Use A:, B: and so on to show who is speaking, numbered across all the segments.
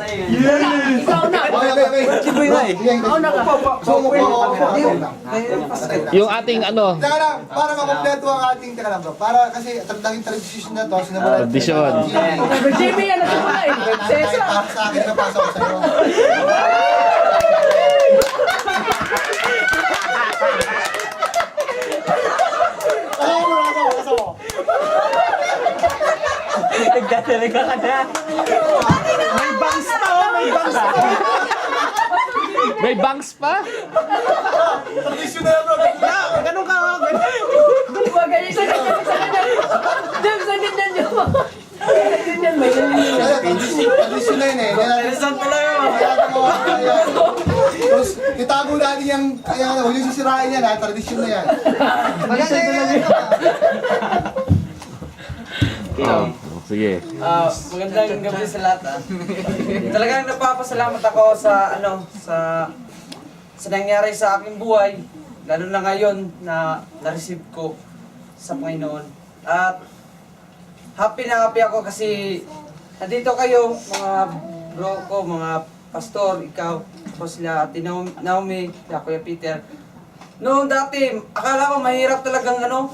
A: Ikaw na.
B: Kiboy na eh.
A: Ikaw na ka.
C: Yung ating ano,
D: Teka lang, para makompleto ang ating, teka lang bro, para kasi naging tradisyon na to, sinamulan.
C: tradisyon.
A: Jimmy, ano ka ba eh? Sesa.
D: Para sa akin, napasok ko sa'yo.
B: Nagdadalaga ka na.
D: May bangs pa, oh, may bangs pa.
C: May bangs pa?
D: Tradisyon na bro. Ganun ka, oh, ganun.
A: Huwag ganyan, sa ganyan, sa ganyan. Jim, sa ganyan, Jim. Ganyan, may
D: Tradisyon na yun eh.
B: Interesant pala yun.
D: Tapos, itago natin yung, huwag yung sisirain yan ha, tradisyon na yan. Maganda yan.
C: Oh, sige.
B: Magandang gabi sa lahat. Talagang napapasalamat ako sa sa nangyari sa aking buhay, lalo na ngayon na na-receive ko sa Panginoon. At happy na happy ako kasi nandito kayo, mga bro ko, mga pastor, ikaw, po sila, Ate Naomi, Kuya Peter. Noong dati, akala ko mahirap talagang na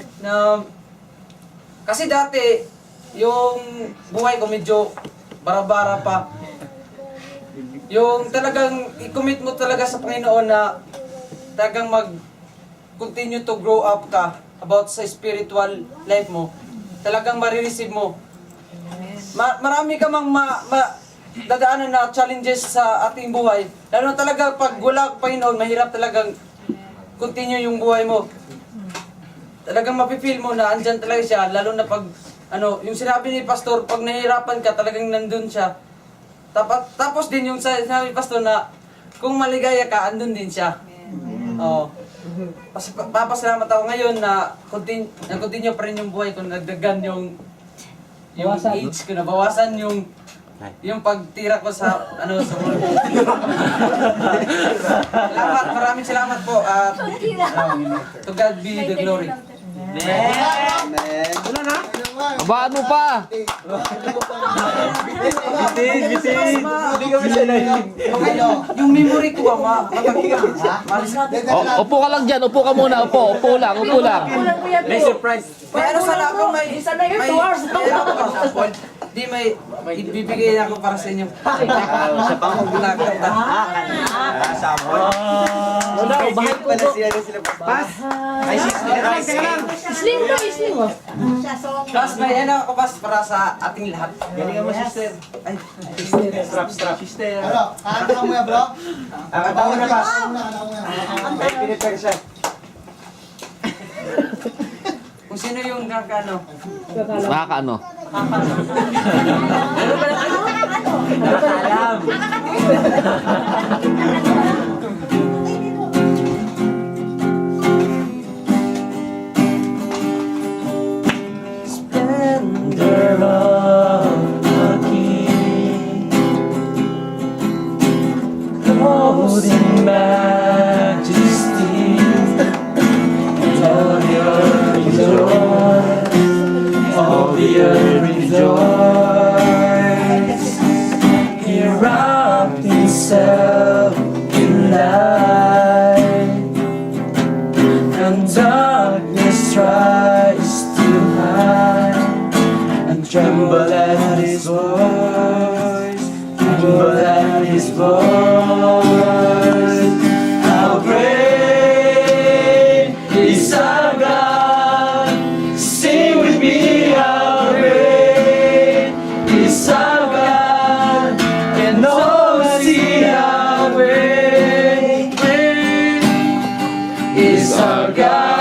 B: kasi dati, yung buhay ko medyo bara-bara pa. Yung talagang i-commit mo talaga sa Panginoon na talagang mag-continue to grow up ka about sa spiritual life mo. Talagang marireceive mo. Marami ka mang dadaanan na challenges sa ating buhay. Lalo na talaga pag wala ang Panginoon, mahirap talagang continue yung buhay mo. Talagang mapipil mo na andyan talaga siya, lalo na pag yung sinabi ni Pastor, pag nahihirapan ka, talagang nandun siya. Tapos din yung sinabi ni Pastor na kung maligaya ka, andun din siya. Oo. Papasalamat ako ngayon na continue pa rin yung buhay ko, nagdagan yung age ko, nabawasan yung pagtira ko sa sa mundo. Maraming salamat po at to God be the glory.
D: Wala na?
C: Aba, ano pa?
B: Yung memory ko ba,
C: Upo ka lang dyan, upo ka muna, upo lang, upo lang.
B: may surprise. May sana ako,
A: Isa na yun, 2 hours.
B: Di may ibibigay na ako para sa inyo. Sa pangungulagan.
A: Bahay ko po.
B: Pas. Ay,
A: Isling mo, isling mo.
B: Pas, may ako pas para sa ating lahat. Galingan mo, sister. Ay, strap. Sister.
D: Ano, kanan ka muna bro?
B: Ako na pas.
D: Pinipeg siya.
B: Kung sino yung kakano.
C: Nakakaano?
B: Alam. Splendor of the King, clothed in majesty, all the earth rejoice, all the earth rejoice. He wrapped himself in light, and darkness tries to hide, and tremble at his voice, tremble at his voice. How great is our God! Sing with me, how great is our God! And oh, see how great is our God!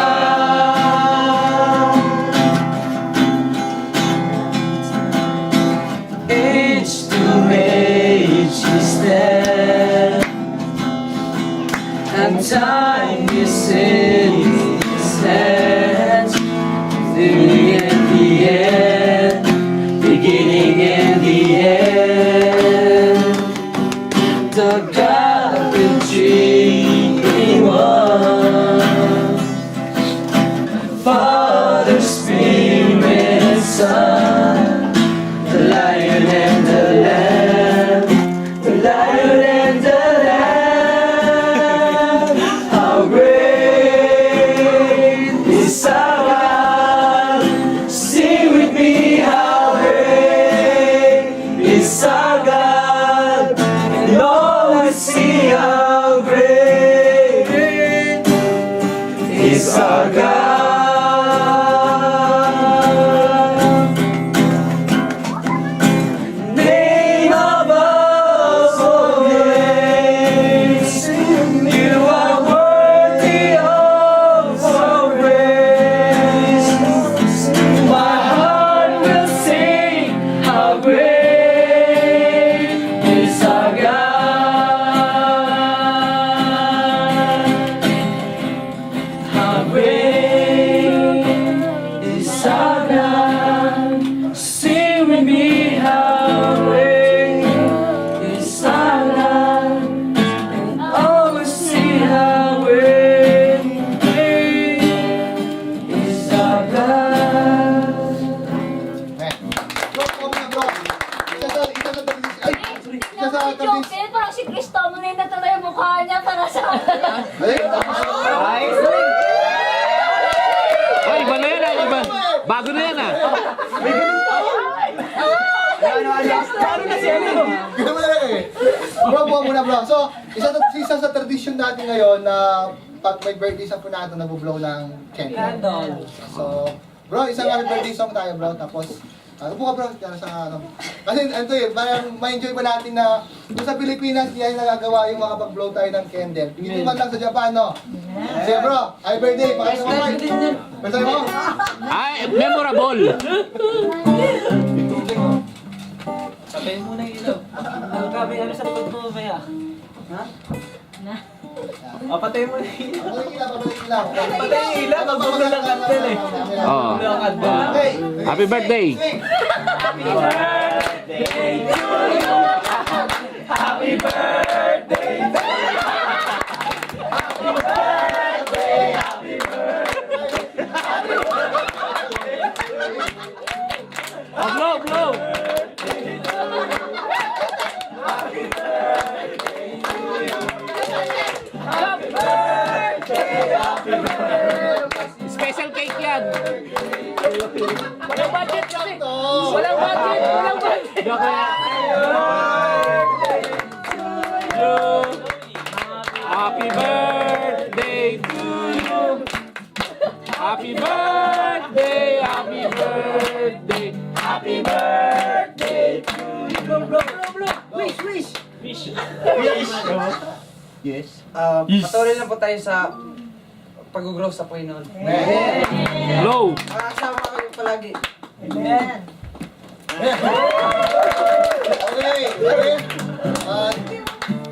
B: Age to age He stands, Long I see how great is our God. Name above all names, you are worthy of our praise. My heart will sing how great is our God. How great is our God. Sing with me, how great is our God. And all will see how great is our God.
D: Bro, kami na bro. Isa sa tradisyon. Ay, isa sa tradisyon.
E: Joker, parang si Cristomo na natuloy yung mukha niya para sa...
D: Ay,
C: Ay, iba na yan ah. Iba. Bago na yan ah.
B: Paano na si ano?
D: ganun mo na lang eh. Bro, buha muna bro. So, isa sa tradisyon natin ngayon na pag may birthday sa Punato, nag-blow ng candle. So, bro, isang happy birthday song tayo bro. Tapos, ano po ka bro? Kaya sa ano. Kasi ito eh, parang ma-enjoy ba natin na kung sa Pilipinas, yan nagagawa yung makapag-blow tayo ng candle. Hindi man lang sa Japan, no? Sige bro, happy birthday. Pakita mo Mike. Pwede mo?
C: Ay, memorable.
B: Sabihin mo na yung ilaw. Ang kami ano sa likod mo maya. Ha? Patay mo na yung ilaw.
D: Pabalik ilaw.
B: Patay yung ilaw, magbubulo ng kantel eh.
C: Oo.
B: Magbubulo ng kantel.
D: Okay.
C: Happy birthday.
D: Sing.
C: Blow, blow. Special cake yan.
A: Walang budget kasi.
D: To.
A: Walang budget. Walang budget.
C: Happy birthday to you. Happy birthday, happy birthday, happy birthday to you.
A: Blow, blow, blow, blow. Wish, wish.
D: Yes.
B: Patuloy lang po tayo sa pag-grow sa Panginoon.
C: Blow.
B: Kasama kayo palagi.
A: Amen.